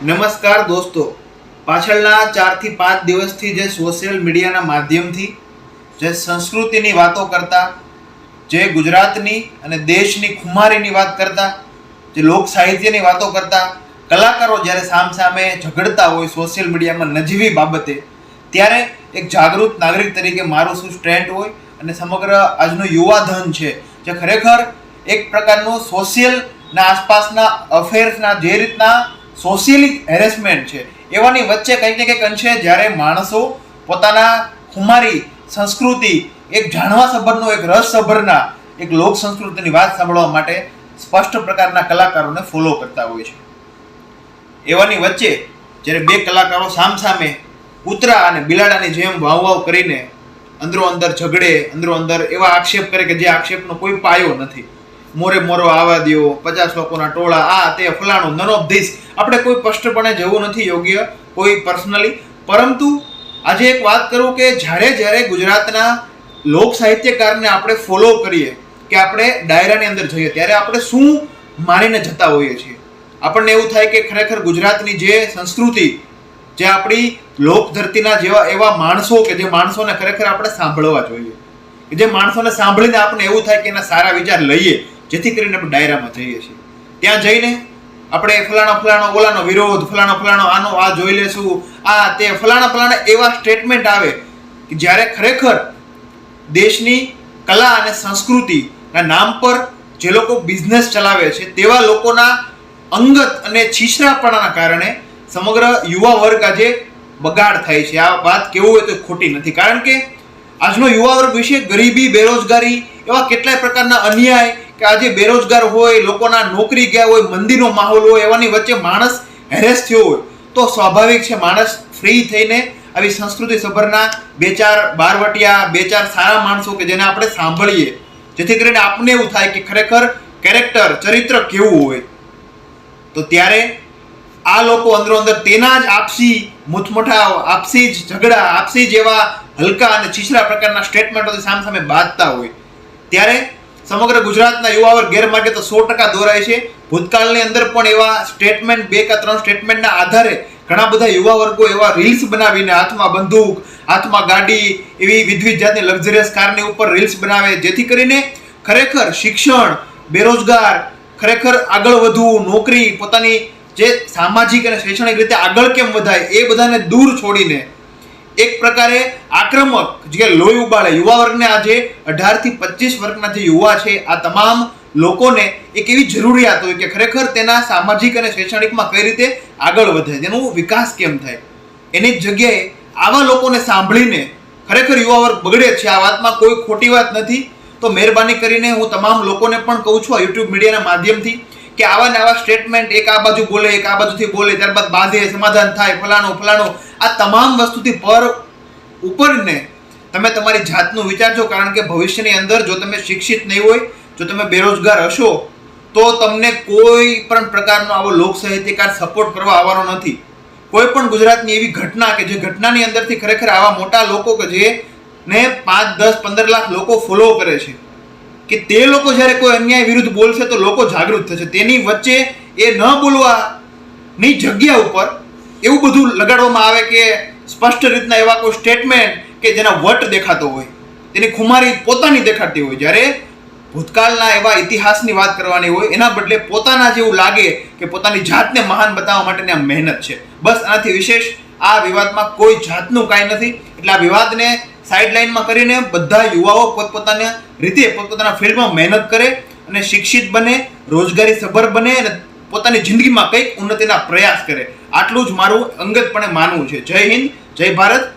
નમસ્કાર દોસ્તો, પાછળના 4 થી 5 દિવસથી જે સોશિયલ મીડિયાના માધ્યમથી જે સંસ્કૃતિની વાતો કરતા, જે ગુજરાતની અને દેશની ખુમારીની વાત કરતા, જે લોક સાહિત્યની વાતો કરતા કલાકારો જ્યારે સામસામે ઝઘડતા હોય સોશિયલ મીડિયામાં નજીવી બાબતે, ત્યારે એક જાગૃત નાગરિક તરીકે મારું શું સ્ટેન્ડ હોય અને સમગ્ર આજનો યુવાધન છે જે ખરેખર એક પ્રકારનું સોશિયલના આસપાસના અફેર્સના જે રીતના સોશિયલી હેરેસમેન્ટ છે એવાની વચ્ચે કંઈક ને કંઈક અંશે જ્યારે માણસો પોતાના ખુમારી સંસ્કૃતિ એક જાણવા સભરનો એક રસ સભરના એક લોક સંસ્કૃતિની વાત સાંભળવા માટે સ્પષ્ટ પ્રકારના કલાકારોને ફોલો કરતા હોય છે. એવાની વચ્ચે જ્યારે બે કલાકારો સામસામે કૂતરા અને બિલાડાની જેમ વાવ વાવ કરીને અંદરો અંદર ઝઘડે, અંદરો અંદર એવા આક્ષેપ કરે કે જે આક્ષેપનો કોઈ પાયો નથી. મોરે મોરો આવવા દ્યો, 50 લોકોના ટોળા, આ તે ફલાણું, નન ઓફ ધીસ. આપણે કોઈ સ્પષ્ટપણે જવું નથી યોગ્ય કોઈ પર્સનલી, પરંતુ આજે એક વાત કરું કે જ્યારે ગુજરાતના લોક સાહિત્યકારને આપણે ફોલો કરીએ કે આપણે ડાયરાની અંદર જઈએ ત્યારે આપણે શું માનીને જતા હોઈએ છીએ. આપણને એવું થાય કે ખરેખર ગુજરાતની જે સંસ્કૃતિ, જે આપણી લોક ધરતીના જેવા એવા માણસો કે જે માણસોને ખરેખર આપણે સાંભળવા જોઈએ, કે જે માણસોને સાંભળીને આપણને એવું થાય કે એના સારા વિચાર લઈએ, જેથી કરીને આપણે ડાયરામાં જઈએ છીએ. ત્યાં જઈને આપણે ફલાણો ઓલાનો વિરોધ, ફલાણો આનો આ જોઈ લેશું, આ તે ફલાણા એવા સ્ટેટમેન્ટ આવે કે જ્યારે ખરેખર દેશની કલા અને સંસ્કૃતિના નામ પર જે લોકો બિઝનેસ ચલાવે છે તેવા લોકોના અંગત અને છીછરાપણાના કારણે સમગ્ર યુવા વર્ગ આજે બગાડ થાય છે. આ વાત કેવું હોય તો ખોટી નથી, કારણ કે આજનો યુવા વર્ગ વિશે ગરીબી, બેરોજગારી એવા કેટલાય પ્રકારના અન્યાય કે આજે બેરોજગાર હોય, લોકોના નોકરી ગયા હોય, મંદીનો માહોલ હોય, એવાની વચ્ચે માણસ હેરેસ થયો હોય તો સ્વાભાવિક છે માણસ ફ્રી થઈને આવી સંસ્કૃતિ સભરના બે ચાર બારવટિયા, બે ચાર સારા માણસો કે જેને આપણે સાંભળીએ, જેથી કરીને આપણને એવું થાય કે ખરેખર કેરેક્ટર, ચરિત્ર કેવું હોય. તો ત્યારે આ લોકો અંદરો અંદર તેના જ આપસી મુઠમઠાવ, આપસી જ ઝઘડા, આપસી જેવા હલકા અને છીછરા પ્રકારના સ્ટેટમેન્ટોથી સામસામે બાંધતા હોય ત્યારે સમગ્ર ગુજરાતના યુવા વર્ગ ગેરમાર્ગે તો 100% દોરાય છે. ભૂતકાળની અંદર પણ એવા સ્ટેટમેન્ટ, 2 કે 3 સ્ટેટમેન્ટના આધારે ઘણા બધા યુવા વર્ગો એવા રીલ્સ બનાવીને હાથમાં બંદૂક, હાથમાં ગાડી, એવી વિવિધ જાતની લક્ઝરિયસ કારની ઉપર રીલ્સ બનાવે, જેથી કરીને ખરેખર શિક્ષણ, બેરોજગાર, ખરેખર આગળ વધવું, નોકરી, પોતાની જે સામાજિક અને શૈક્ષણિક રીતે આગળ કેમ વધાય એ બધાને દૂર છોડીને એક પ્રકારે આક્રમક જે લોહી ઉબાળે યુવા વર્ગને, આજે 18 થી 25 વર્ષના જે યુવા છે આ તમામ લોકોને એક એવી જરૂરિયાત હોય કે ખરેખર તેના સામાજિક અને શૈક્ષણિકમાં કઈ રીતે આગળ વધે, તેનો વિકાસ કેમ થાય. એની જ જગ્યાએ આવા લોકોને સાંભળીને ખરેખર યુવા વર્ગ બગડે છે. આ વાતમાં કોઈ ખોટી વાત નથી. તો મહેરબાની કરીને હું તમામ લોકોને પણ કહું છું આ યુટ્યુબ મીડિયાના માધ્યમથી કે આવા ને આવા સ્ટેટમેન્ટ એક આ બાજુ બોલે, એક આ બાજુથી બોલે, ત્યારબાદ બાંધે, સમાધાન થાય, ફલાણું આ તમામ વસ્તુથી ઉપરને તમે તમારી જાતનું વિચારજો. કારણ કે ભવિષ્યની અંદર જો તમે શિક્ષિત નહીં હોય, જો તમે બેરોજગાર હશો તો તમને કોઈ પણ પ્રકારનો આવો લોક સાહિત્યકાર સપોર્ટ કરવા આવવાનો નથી. કોઈ પણ ગુજરાતની એવી ઘટના કે જે ઘટનાની અંદરથી ખરેખર આવા મોટા લોકો કે જે ને 5, 10, 15 લાખ લોકો ફોલો કરે છે કે તે લોકો જ્યારે કોઈ અન્યાય વિરુદ્ધ બોલશે તો લોકો જાગૃત થશે. તેની વચ્ચે એ ન બોલવાની જગ્યા ઉપર એવું બધું લગાડવામાં આવે કે સ્પષ્ટ રીતના એવા કોઈ સ્ટેટમેન્ટ કે જેના વટ દેખાતો હોય, તેની ખુમારી પોતાની દેખાતી હોય, જ્યારે ભૂતકાળના એવા ઇતિહાસની વાત કરવાની હોય એના બદલે પોતાના જેવું લાગે કે પોતાની જાતને મહાન બતાવવા માટેની આ મહેનત છે. બસ આનાથી વિશેષ આ વિવાદમાં કોઈ જાતનું કાંઈ નથી. એટલે આ વિવાદને સાઇડલાઇનમાં કરીને બધા યુવાઓ પોતપોતાના રીતે પોતપોતાના ફિલ્ડમાં મહેનત કરે અને શિક્ષિત બને, રોજગારી સભર બને અને પોતાની જિંદગીમાં કંઈક ઉન્નતિના પ્રયાસ કરે. આટલું જ મારું અંગતપણે માનવું છે. જય હિન્દ, જય ભારત.